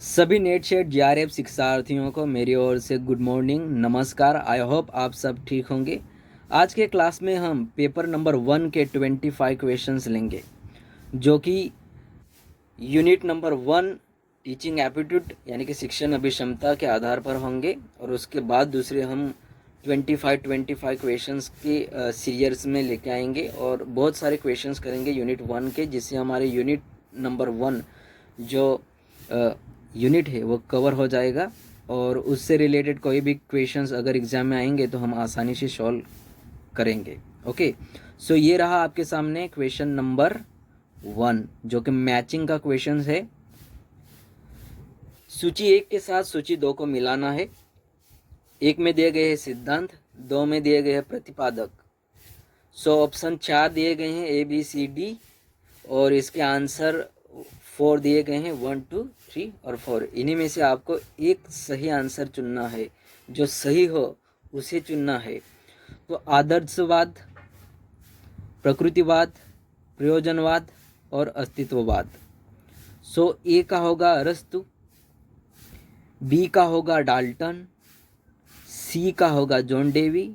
सभी नेट शेट जीआरएफ शिक्षार्थियों को मेरी ओर से गुड मॉर्निंग, नमस्कार। आई होप आप सब ठीक होंगे। आज के क्लास में हम पेपर नंबर 1 के 25 क्वेश्चंस लेंगे, जो कि यूनिट नंबर 1 टीचिंग एप्टीट्यूड यानी कि शिक्षण अभिक्षमता के आधार पर होंगे। और उसके बाद दूसरे हम 25 क्वेश्चंस के सीरियल्स में लेके आएंगे और बहुत सारे क्वेश्चंस करेंगे यूनिट 1 के, जिससे हमारे यूनिट नंबर 1 जो यूनिट है वो कवर हो जाएगा। और उससे रिलेटेड कोई भी क्वेश्चंस अगर एग्ज़ाम में आएंगे तो हम आसानी से सॉल्व करेंगे। ओके, सो ये रहा आपके सामने क्वेश्चन नंबर 1, जो कि मैचिंग का क्वेश्चन है। सूची 1 के साथ सूची 2 को मिलाना है। 1 में दिए गए हैं सिद्धांत, 2 में दिए गए हैं प्रतिपादक। सो ऑप्शन 4 दिए गए हैं ए बी सी डी, और इसके आंसर 4 दिए गए हैं 1 2 3 और 4। इन्हीं में से आपको एक सही आंसर चुनना है, जो सही हो उसे चुनना है। तो आदर्शवाद, प्रकृतिवाद, प्रयोजनवाद और अस्तित्ववाद। सो ए का होगा अरस्तु, बी का होगा डाल्टन, सी का होगा जॉन डेवी,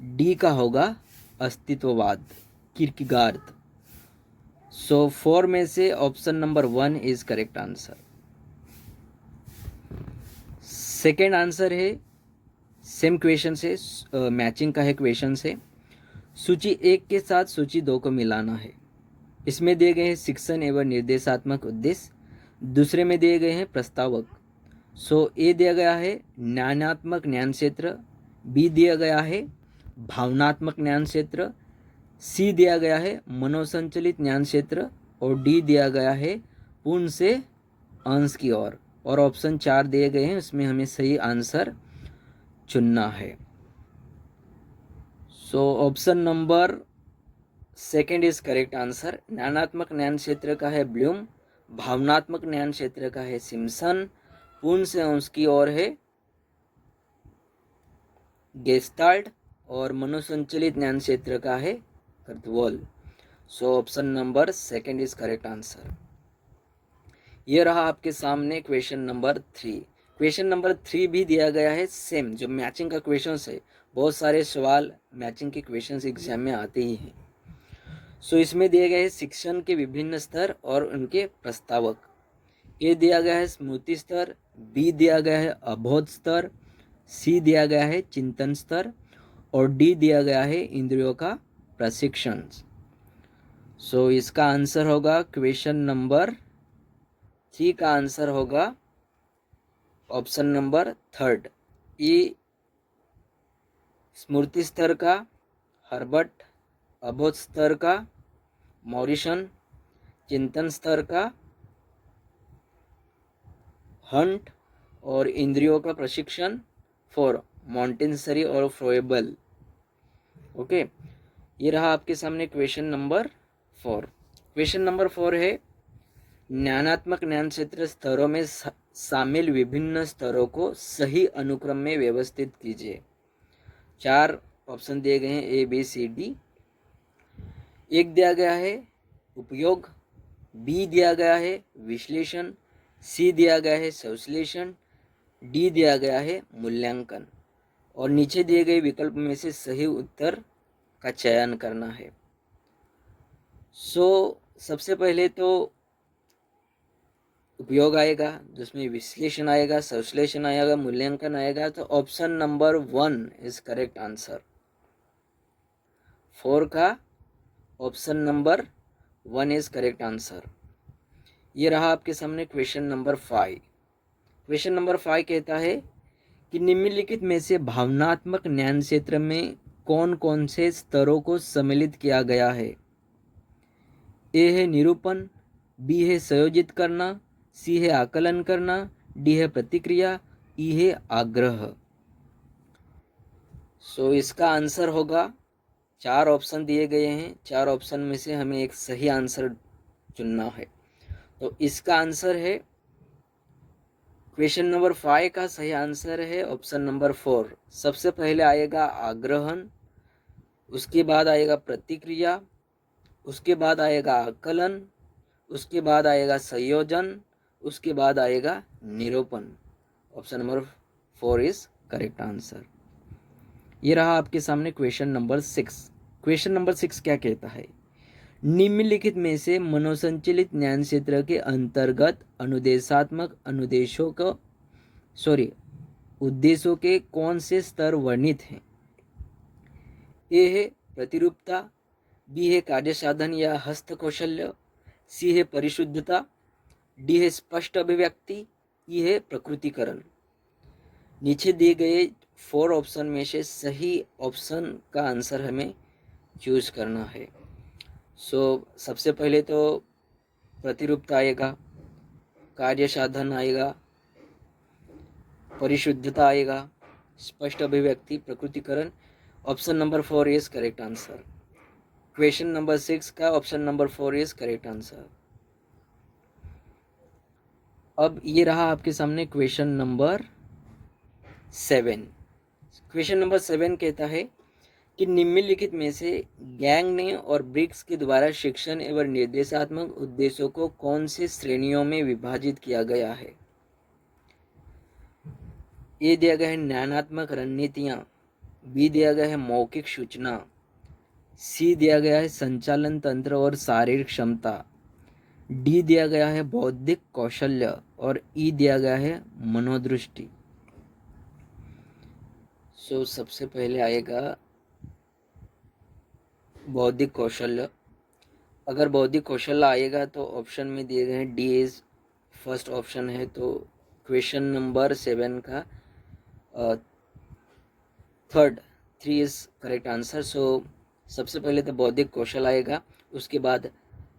डी का होगा अस्तित्ववाद किर्केगार्ड। सो 4 में से option number 1 is correct answer. Second answer है, सेम क्वेश्चन से मैचिंग का है क्वेश्चन से। सूची 1 के साथ सूची 2 को मिलाना है। इसमें दिए गए हैं शिक्षण एवं निर्देशात्मक उद्देश्य, दूसरे में दिए गए हैं प्रस्तावक। सो ए दिया गया है ज्ञानात्मक ज्ञान क्षेत्र, बी दिया गया है भावनात्मक ज्ञान क्षेत्र, सी दिया गया है मनोसंचलित ज्ञान क्षेत्र, और डी दिया गया है पूर्ण से अंश की ओर। और ऑप्शन 4 दिए गए हैं, उसमें हमें सही आंसर चुनना है। So option number 2 is correct answer. ज्ञानात्मक ज्ञान क्षेत्र का है ब्लूम, भावनात्मक ज्ञान क्षेत्र का है सिम्पसन, पूर्ण से अंश की ओर है गेस्टाल्ट, और मनोसंचलित ज्ञान क्षेत्र का है कर्तवॉल। So option number 2 is correct answer. ये रहा आपके सामने क्वेश्चन नंबर 3। क्वेश्चन नंबर 3 भी दिया गया है सेम, जो मैचिंग का क्वेश्चन है। बहुत सारे सवाल मैचिंग के क्वेश्चन एग्जाम में आते ही हैं। सो इसमें दिए गए हैं शिक्षण के विभिन्न स्तर और उनके प्रस्तावक। ए दिया गया है स्मृति स्तर, बी दिया गया है अबोध स्तर, सी दिया गया है चिंतन स्तर, और डी दिया गया है इंद्रियों का प्रशिक्षण। सो इसका आंसर होगा क्वेश्चन नंबर 3 का आंसर होगा ऑप्शन नंबर 3। ई स्मृति स्तर का हर्बर्ट, अबोध स्तर का मॉरिसन, चिंतन स्तर का हंट, और इंद्रियों का प्रशिक्षण फॉर मॉन्टेसरी और फ्रोएबल। ओके, ये रहा आपके सामने क्वेश्चन नंबर 4। क्वेश्चन नंबर 4 है ज्ञानात्मक ज्ञान क्षेत्र स्तरों में शामिल विभिन्न स्तरों को सही अनुक्रम में व्यवस्थित कीजिए। 4 ऑप्शन दिए गए हैं ए बी सी डी। 1 दिया गया है उपयोग, बी दिया गया है विश्लेषण, सी दिया गया है संश्लेषण, डी दिया गया है मूल्यांकन। और नीचे दिए गए विकल्प में से सही उत्तर का चयन करना है। सो सबसे पहले तो उपयोग आएगा, जिसमें विश्लेषण आएगा, संश्लेषण आएगा, मूल्यांकन आएगा। तो option number 1 is correct answer. 4 का option number 1 is correct answer. ये रहा आपके सामने क्वेश्चन नंबर 5। क्वेश्चन नंबर 5 कहता है कि निम्नलिखित में से भावनात्मक ज्ञान क्षेत्र में कौन कौन से स्तरों को सम्मिलित किया गया है। ए है निरूपण, बी है संयोजित करना, सी है आकलन करना, डी है प्रतिक्रिया, ई है आग्रह। सो इसका आंसर होगा, 4 ऑप्शन दिए गए हैं, 4 ऑप्शन में से हमें एक सही आंसर चुनना है। तो इसका आंसर है क्वेश्चन नंबर 5 का सही आंसर है ऑप्शन नंबर 4। सबसे पहले आएगा आग्रहण, उसके बाद आएगा प्रतिक्रिया, उसके बाद आएगा आकलन, उसके बाद आएगा संयोजन, उसके बाद आएगा निरूपण। Option number 4 is correct answer. ये रहा आपके सामने क्वेश्चन नंबर 6। क्वेश्चन नंबर 6 क्या कहता है, निम्नलिखित में से मनोसंचालित ज्ञान क्षेत्र के अंतर्गत अनुदेशात्मक उद्देश्यों के कौन से स्तर वर्णित हैं। ए है प्रतिरूपता, बी है कार्य साधन या हस्त कौशल्य, सी है परिशुद्धता, डी है स्पष्ट अभिव्यक्ति, ई है प्रकृतिकरण। नीचे दिए गए 4 ऑप्शन में से सही ऑप्शन का आंसर हमें चूज करना है। सबसे पहले तो प्रतिरूपता आएगा, कार्य साधन आएगा, परिशुद्धता आएगा, स्पष्ट अभिव्यक्ति, प्रकृतिकरण। Option number 4 is correct answer. Question number 6 का option number 4 is correct answer. अब ये रहा आपके सामने क्वेश्चन नंबर 7। क्वेश्चन नंबर 7 कहता है कि निम्नलिखित में से गैंग ने और ब्रिक्स के द्वारा शिक्षण एवं निर्देशात्मक उद्देश्यों को कौन से श्रेणियों में विभाजित किया गया है। ए दिया गया है ज्ञानात्मक रणनीतियां, बी दिया गया है मौखिक सूचना, सी दिया गया है संचालन तंत्र और शारीरिक क्षमता, डी दिया गया है बौद्धिक कौशल्य और ई दिया गया है मनोदृष्टि। सबसे पहले आएगा बौद्धिक कौशल्य। अगर बौद्धिक कौशल्य आएगा तो ऑप्शन में दिए गए हैं डी इज फर्स्ट ऑप्शन है, तो क्वेश्चन नंबर 7 का 3 इज करेक्ट आंसर। सबसे पहले तो बौद्धिक कौशल आएगा, उसके बाद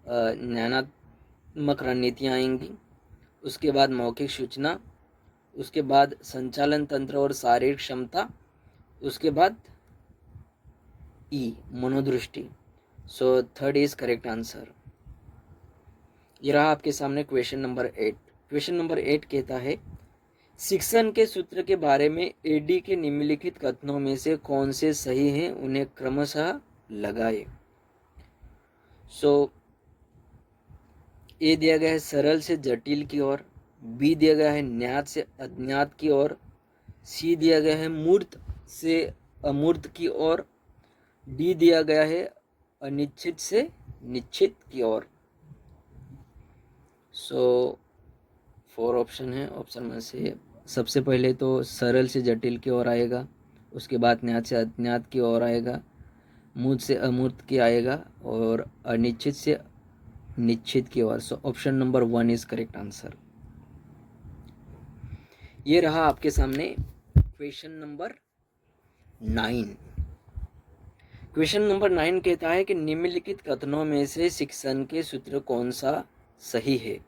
ज्ञानात्मक रणनीतियाँ आएंगी, उसके बाद मौखिक सूचना, उसके बाद संचालन तंत्र और शारीरिक क्षमता, उसके बाद ई मनोदृष्टि। 3rd is correct answer. ये रहा आपके सामने क्वेश्चन नंबर 8। क्वेश्चन नंबर 8 कहता है शिक्षण के सूत्र के बारे में एडी के निम्नलिखित कथनों में से कौन से सही हैं, उन्हें क्रमशः लगाए। ए दिया गया है सरल से जटिल की ओर, बी दिया गया है ज्ञात से अज्ञात की ओर, सी दिया गया है मूर्त से अमूर्त की ओर, डी दिया गया है अनिश्चित से निश्चित की ओर। 4 ऑप्शन है, ऑप्शन में से सबसे पहले तो सरल से जटिल की ओर आएगा, उसके बाद ज्ञात से अज्ञात की ओर आएगा, मूर्त से अमूर्त की आएगा और अनिश्चित से निश्चित की ओर। Option number 1 is correct answer. ये रहा आपके सामने क्वेश्चन नंबर 9। क्वेश्चन नंबर 9 कहता है कि निम्नलिखित कथनों में से शिक्षण के सूत्र कौन सा सही है।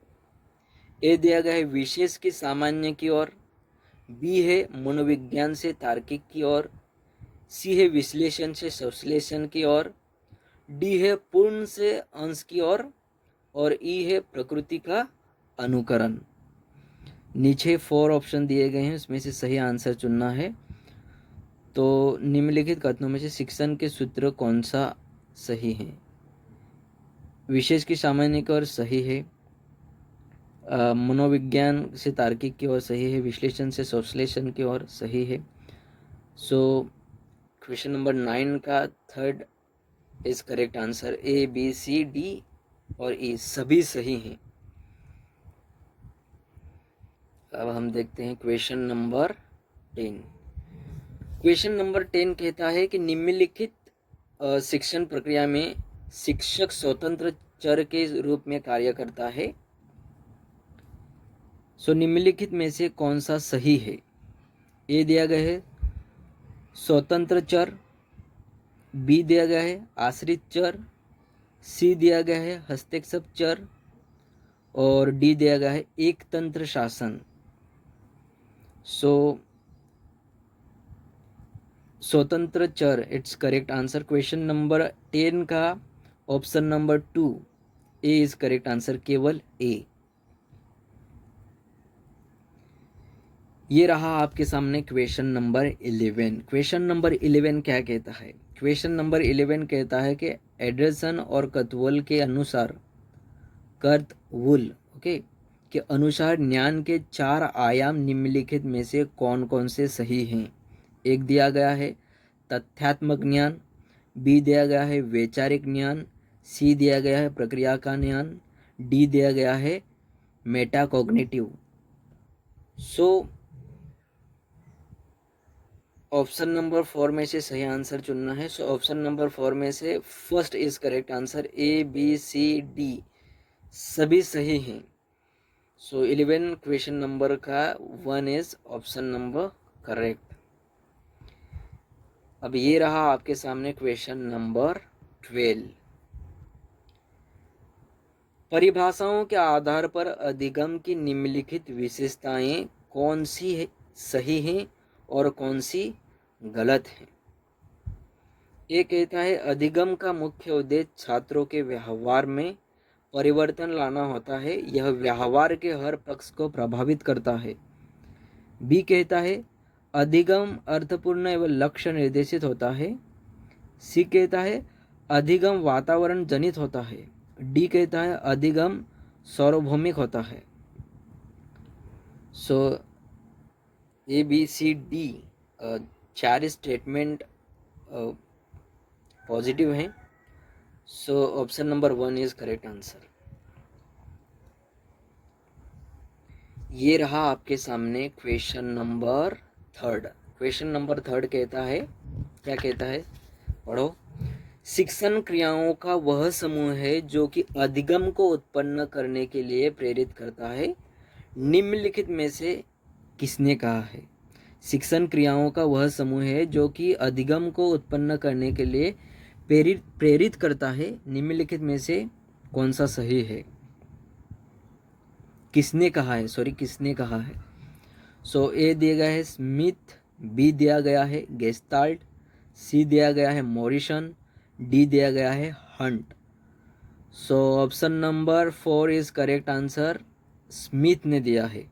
ए दिया गया है विशेष की सामान्य की ओर, बी है मनोविज्ञान से तार्किक की ओर, सी है विश्लेषण से संश्लेषण की ओर, डी है पूर्ण से अंश की ओर और ई है प्रकृति का अनुकरण। नीचे 4 ऑप्शन दिए गए हैं, उसमें से सही आंसर चुनना है। तो निम्नलिखित कथनों में से शिक्षण के सूत्र कौन सा सही है। विशेष की सामान्य की ओर सही है, मनोविज्ञान से तार्किक की ओर सही है, विश्लेषण से संश्लेषण की ओर सही है। क्वेश्चन नंबर 9 का 3rd is correct answer. A B C D और ई सभी सही हैं। अब हम देखते हैं क्वेश्चन नंबर 10। क्वेश्चन नंबर 10 कहता है कि निम्नलिखित शिक्षण प्रक्रिया में शिक्षक स्वतंत्र चर के रूप में कार्य करता है। निम्नलिखित में से कौन सा सही है। ए दिया गया है स्वतंत्र चर, बी दिया गया है आश्रित चर, सी दिया गया है हस्तक्षेप चर और डी दिया गया है एक तंत्र शासन। स्वतंत्र चर it's correct answer. Question number 10 का option number 2 A is correct answer, केवल ए। ये रहा आपके सामने क्वेश्चन नंबर 11। क्वेश्चन नंबर 11 क्या कहता है। क्वेश्चन नंबर 11 कहता है कि एंडरसन और कथवल के अनुसार कर्तवुल के अनुसार ज्ञान के 4 आयाम निम्नलिखित में से कौन कौन से सही हैं। एक दिया गया है तथ्यात्मक ज्ञान, बी दिया गया है वैचारिक ज्ञान, सी दिया गया है प्रक्रिया का ज्ञान, डी दिया गया है मेटाकॉग्निटिव। सो ऑप्शन नंबर 4 में से सही आंसर चुनना है। सो ऑप्शन नंबर 4 में से first is correct answer, A B C D सभी सही हैं। सो 11 क्वेश्चन नंबर का 1 इज ऑप्शन नंबर करेक्ट। अब ये रहा आपके सामने क्वेश्चन नंबर 12। परिभाषाओं के आधार पर अधिगम की निम्नलिखित विशेषताएं कौन सी सही हैं और कौन सी गलत हैं। ये कहता है अधिगम का मुख्य उद्देश्य छात्रों के व्यवहार में परिवर्तन लाना होता है, यह व्यवहार के हर पक्ष को प्रभावित करता है। बी कहता है अधिगम अर्थपूर्ण एवं लक्ष्य निर्देशित होता है। सी कहता है अधिगम वातावरण जनित होता है। डी कहता है अधिगम सार्वभौमिक होता है। So A B C D 4 statement positive हैं। So option number 1 is correct answer. ये रहा आपके सामने क्वेश्चन नंबर 3। क्वेश्चन नंबर 3 कहता है, क्या कहता है, पढ़ो। शिक्षण क्रियाओं का वह समूह है जो कि अधिगम को उत्पन्न करने के लिए प्रेरित करता है, निम्नलिखित में से किसने कहा है। शिक्षण क्रियाओं का वह समूह है जो कि अधिगम को उत्पन्न करने के लिए प्रेरित करता है, निम्नलिखित में से कौन सा सही है। किसने कहा है, किसने कहा है। सो ए दिया गया है स्मिथ, बी दिया गया है गेस्टाल्ट, सी दिया गया है मॉरिसन, डी दिया गया है Hunt. So option number 4 is correct answer, Smith ने दिया है।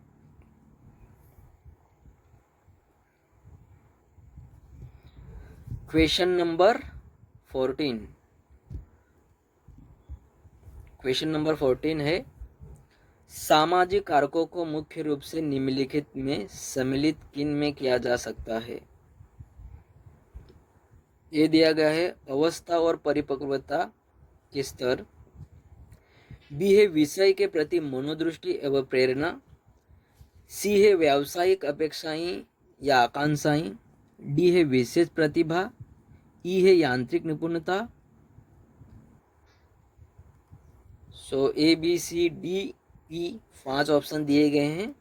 Question number 14। क्वेश्चन नंबर 14 है सामाजिक कारकों को मुख्य रूप से निम्नलिखित में सम्मिलित किन में किया जा सकता है। ये दिया गया है अवस्था और परिपक्वता के स्तर, बी है विषय के प्रति मनोदृष्टि एवं प्रेरणा, सी है व्यावसायिक अपेक्षाएं या आकांक्षाएं, डी है विशेष प्रतिभा, ई है यांत्रिक निपुणता। So A B C D E 5 option दिए गए हैं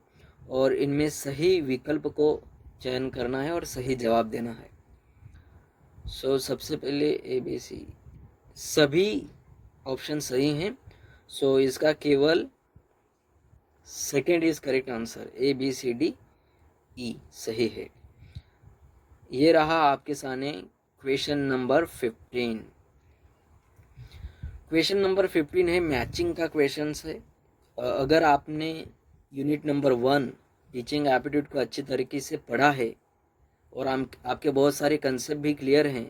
और इनमें सही विकल्प को चयन करना है और सही जवाब देना है। सो सबसे पहले ए बी सी सभी ऑप्शन सही हैं। सो इसका केवल second is correct answer, A B C D E सही है। ये रहा आपके सामने क्वेश्चन नंबर 15। क्वेश्चन नंबर 15 है मैचिंग का क्वेश्चन है। अगर आपने यूनिट नंबर 1 टीचिंग एप्टीट्यूड को अच्छी तरीके से पढ़ा है और आपके बहुत सारे कंसेप्ट भी क्लियर हैं,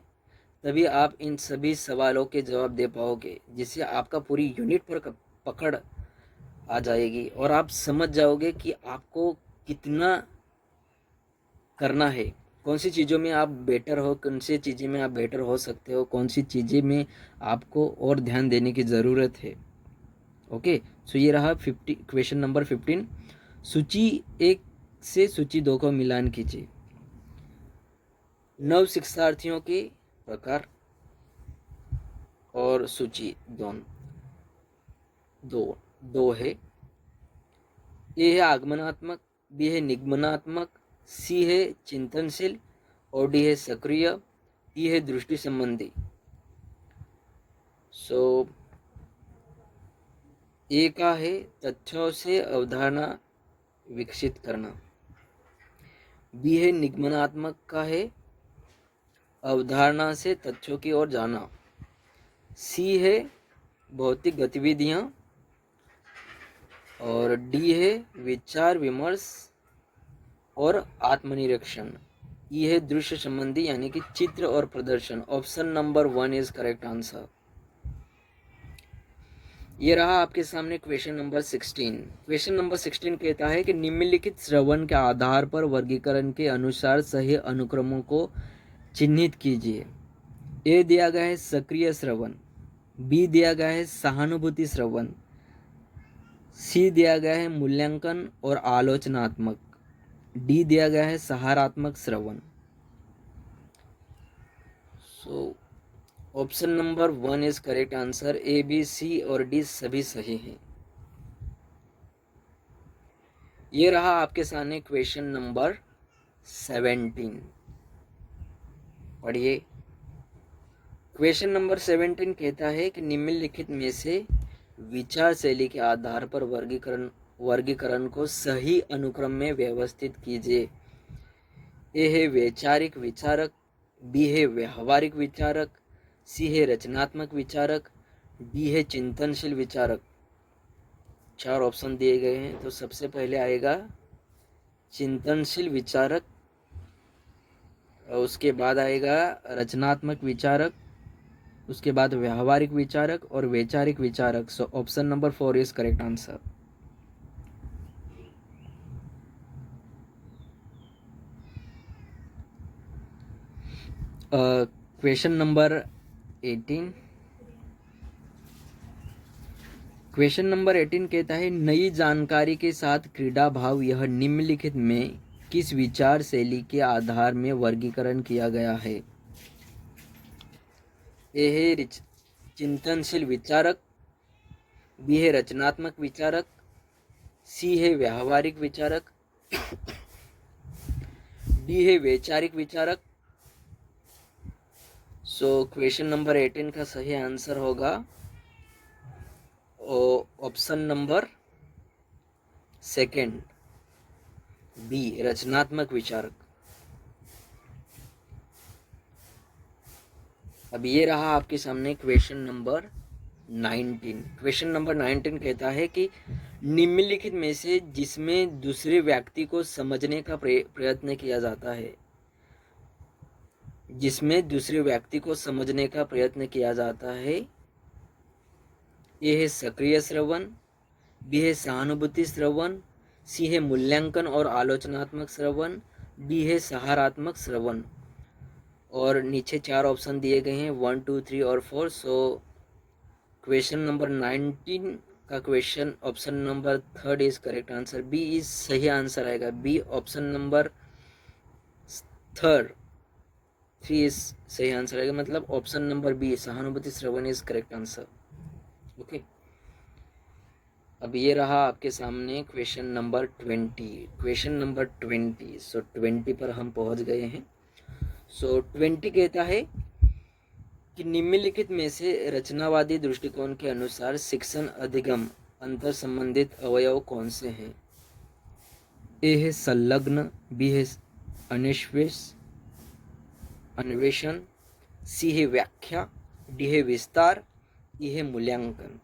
तभी आप इन सभी सवालों के जवाब दे पाओगे, जिससे आपका पूरी यूनिट पर पकड़ आ जाएगी और आप समझ जाओगे कि आपको कितना करना है, कौन सी चीज़ों में आप बेटर हो, कौन सी चीज़ें में आप बेटर हो सकते हो, कौन सी चीज़ें में आपको और ध्यान देने की ज़रूरत है। ओके, सो ये रहा क्वेश्चन नंबर 15। सूची 1 से सूची 2 को मिलान कीजिए। नव शिक्षार्थियों के प्रकार और सूची दो है। ए है आगमनात्मक, बी है निगमनात्मक, सी है चिंतनशील और डी है सक्रिय, ई है दृष्टि संबंधी। सो ए का है तथ्यों से अवधारणा विकसित करना, बी है निगमनात्मक का है अवधारणा से तथ्यों की ओर जाना, सी है भौतिक गतिविधियां और डी है विचार विमर्श और आत्मनिरीक्षण, ई है दृश्य संबंधी यानी कि चित्र और प्रदर्शन। Option number 1 is correct answer. ये रहा आपके सामने क्वेश्चन नंबर 16। क्वेश्चन नंबर 16 कहता है कि निम्नलिखित श्रवण के आधार पर वर्गीकरण के अनुसार सही अनुक्रमों को चिन्हित कीजिए। ए दिया गया है सक्रिय श्रवण, बी दिया गया है सहानुभूति श्रवण, सी दिया गया है मूल्यांकन और आलोचनात्मक, डी दिया गया है सहारात्मक श्रवण। So option number 1 is correct answer. A B C और डी सभी सही हैं। ये रहा आपके सामने क्वेश्चन नंबर 17। पढ़िए। क्वेश्चन नंबर 17 कहता है कि निम्नलिखित में से विचार शैली के आधार पर वर्गीकरण को सही अनुक्रम में व्यवस्थित कीजिए। ए है वैचारिक विचारक, बी है व्यवहारिक विचारक, सी है रचनात्मक विचारक, डी है चिंतनशील विचारक। 4 ऑप्शन दिए गए हैं। तो सबसे पहले आएगा चिंतनशील विचारक, उसके बाद आएगा रचनात्मक विचारक, उसके बाद व्यवहारिक विचारक और वैचारिक विचारक। सो option number 4 is correct answer. Question number 18। Question number 18 कहता है नई जानकारी के साथ क्रीड़ा भाव यह निम्नलिखित में किस विचार शैली के आधार में वर्गीकरण किया गया है। ए है चिंतनशील विचारक, बी है रचनात्मक विचारक, सी है व्यवहारिक विचारक, डी है वैचारिक विचारक। सो क्वेश्चन नंबर 18 का सही आंसर होगा ऑप्शन नंबर 2 बी रचनात्मक विचारक। अब ये रहा आपके सामने क्वेश्चन नंबर 19। क्वेश्चन नंबर 19 कहता है कि निम्नलिखित में से जिसमें दूसरे व्यक्ति को समझने का प्रयत्न किया जाता है, जिसमें दूसरे व्यक्ति को समझने का प्रयत्न किया जाता है, ये है सक्रिय श्रवण, बी है सहानुभूति श्रवण, सी है मूल्यांकन और आलोचनात्मक श्रवण, डी है सहारात्मक श्रवण। और नीचे 4 ऑप्शन दिए गए हैं 1 2 3 और 4। सो क्वेश्चन नंबर 19 का question option number 3 is correct answer. B is सही आंसर आएगा। बी ऑप्शन नंबर 3 इज सही आंसर आएगा, मतलब ऑप्शन नंबर बी सहानुभूति श्रवण इज करेक्ट आंसर। ओके। अब ये रहा आपके सामने question number 20। Question number 20। So 20 पर हम पहुंच गए हैं। सो 20 कहता है कि निम्नलिखित में से रचनावादी दृष्टिकोण के अनुसार शिक्षण अधिगम अंतर संबंधित अवयव कौन से हैं। ए है संलग्न, बी है अन्वेषण, सी है व्याख्या, डी है विस्तार, ई है मूल्यांकन।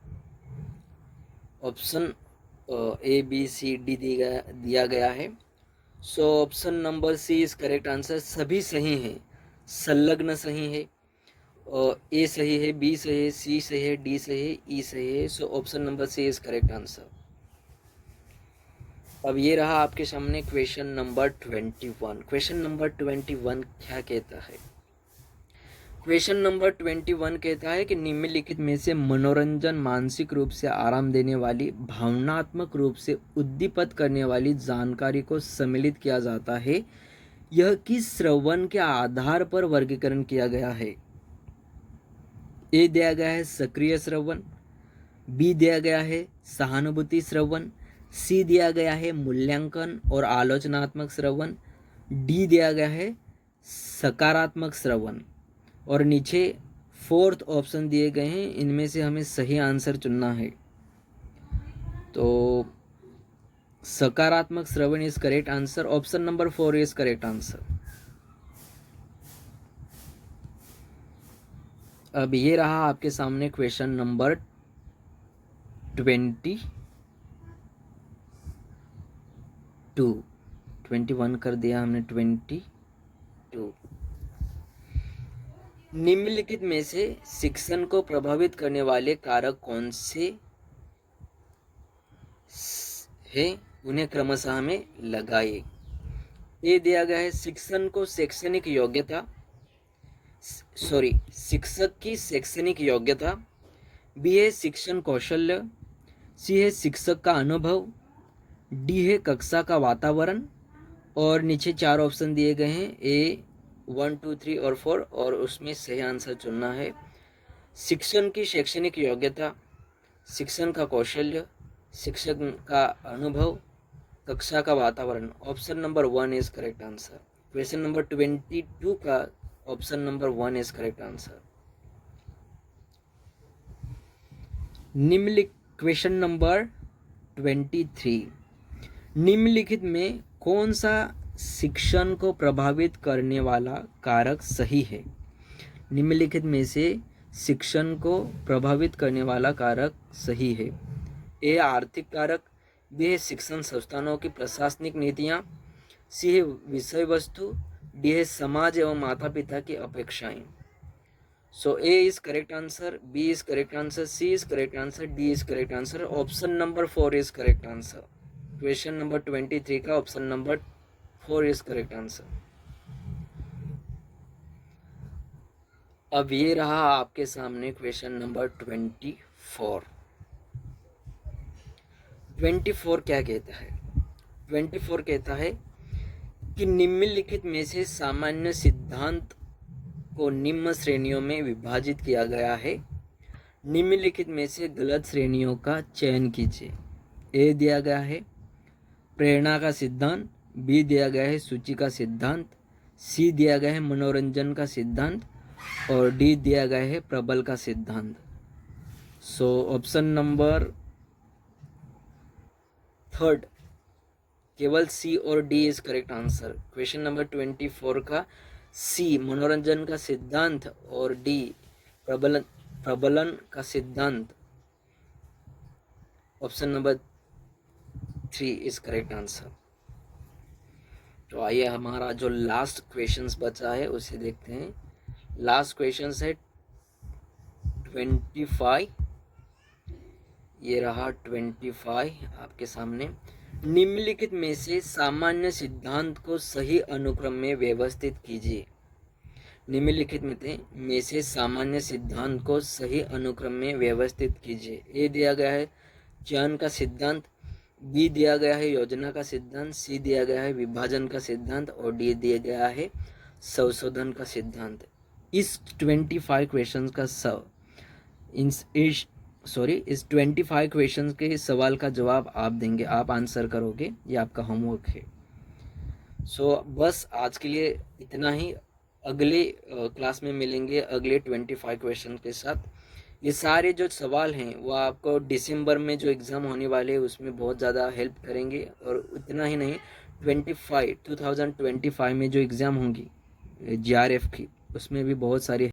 Option A B C D दिया गया है। So option number C is correct answer. सभी सही हैं। संलग्न सही है, ए सही है, बी सही है, सी सही है, डी सही है, ई सही है। So option number C is correct answer. अब ये रहा आपके सामने क्वेश्चन नंबर 21। क्वेश्चन नंबर 21 क्या कहता है। क्वेश्चन नंबर 21 कहता है कि निम्नलिखित में से मनोरंजन मानसिक रूप से आराम देने वाली, भावनात्मक रूप से उद्दीपित करने वाली जानकारी को सम्मिलित किया जाता है, यह किस श्रवण के आधार पर वर्गीकरण किया गया है। ए दिया गया है सक्रिय श्रवण, बी दिया गया है सहानुभूति श्रवण, सी दिया गया है मूल्यांकन और आलोचनात्मक श्रवण, डी दिया गया है सकारात्मक श्रवण। और नीचे 4th ऑप्शन दिए गए हैं, इनमें से हमें सही आंसर चुनना है। तो सकारात्मक श्रवण is correct answer. Option number 4 is correct answer. अब ये रहा आपके सामने क्वेश्चन नंबर 21 कर दिया हमने 22। निम्नलिखित में से शिक्षण को प्रभावित करने वाले कारक कौन से है उन्हें क्रमशः हमें लगाइए। ए दिया गया है शिक्षक को शैक्षणिक योग्यता, शिक्षक की शैक्षणिक योग्यता। बी है शिक्षण कौशल्य। सी है शिक्षक का अनुभव। डी है कक्षा का वातावरण। और नीचे 4 ऑप्शन दिए गए हैं, ए 1, 2, 3 और 4, और उसमें सही आंसर चुनना है। शिक्षण की शैक्षणिक योग्यता, शिक्षण का कौशल्य, शिक्षक का अनुभव, कक्षा का वातावरण। Option number 1 is correct answer. Question number 22 का option number 1 is correct answer. निम्नलिखित क्वेश्चन नंबर 23, निम्नलिखित में कौन सा शिक्षण को प्रभावित करने वाला कारक सही है? निम्नलिखित में से शिक्षण को प्रभावित करने वाला कारक सही है। ए आर्थिक कारक। बी है शिक्षण संस्थानों की प्रशासनिक नीतियाँ। सी है विषय वस्तु। डी है समाज एवं माता पिता की अपेक्षाएं। So A is correct answer, B is correct answer, C is correct answer, D is correct answer. Option number 4 is correct answer. Question number 23 का option number 4 is correct answer. अब ये रहा आपके सामने क्वेश्चन नंबर 24। 24 क्या कहता है? 24 कहता है कि निम्नलिखित में से सामान्य सिद्धांत को निम्न श्रेणियों में विभाजित किया गया है। निम्नलिखित में से गलत श्रेणियों का चयन कीजिए। ए दिया गया है प्रेरणा का सिद्धांत। बी दिया गया है सूची का सिद्धांत। सी दिया गया है मनोरंजन का सिद्धांत। और डी दिया गया है प्रबल का सिद्धांत। सो ऑप्शन नंबर 3 केवल सी और D is correct answer. Question number 24 का सी मनोरंजन का सिद्धांत और डी प्रबलन का सिद्धांत, option number 3 is correct answer. तो आइए हमारा जो लास्ट क्वेश्चंस बचा है उसे देखते हैं। लास्ट क्वेश्चन है 25। ये रहा 25 आपके सामने। निम्नलिखित में से सामान्य सिद्धांत को सही अनुक्रम में व्यवस्थित कीजिए। निम्नलिखित में से सामान्य सिद्धांत को सही अनुक्रम में व्यवस्थित कीजिए। ए दिया गया है चयन का सिद्धांत। बी दिया गया है योजना का सिद्धांत। सी दिया गया है विभाजन का सिद्धांत। और डी दिया गया है संशोधन का सिद्धांत। इस 25 क्वेश्चंस का इस 25 क्वेश्चंस के सवाल का जवाब आप देंगे, आप आंसर करोगे, ये आपका होमवर्क है। सो बस आज के लिए इतना ही। अगले क्लास में मिलेंगे अगले 25 क्वेश्चन के साथ। ये सारे जो सवाल हैं वो आपको दिसंबर में जो एग्ज़ाम होने वाले हैं उसमें बहुत ज़्यादा हेल्प करेंगे। और इतना ही नहीं, 2025 में जो एग्ज़ाम होंगी GRF की, उसमें भी बहुत सारी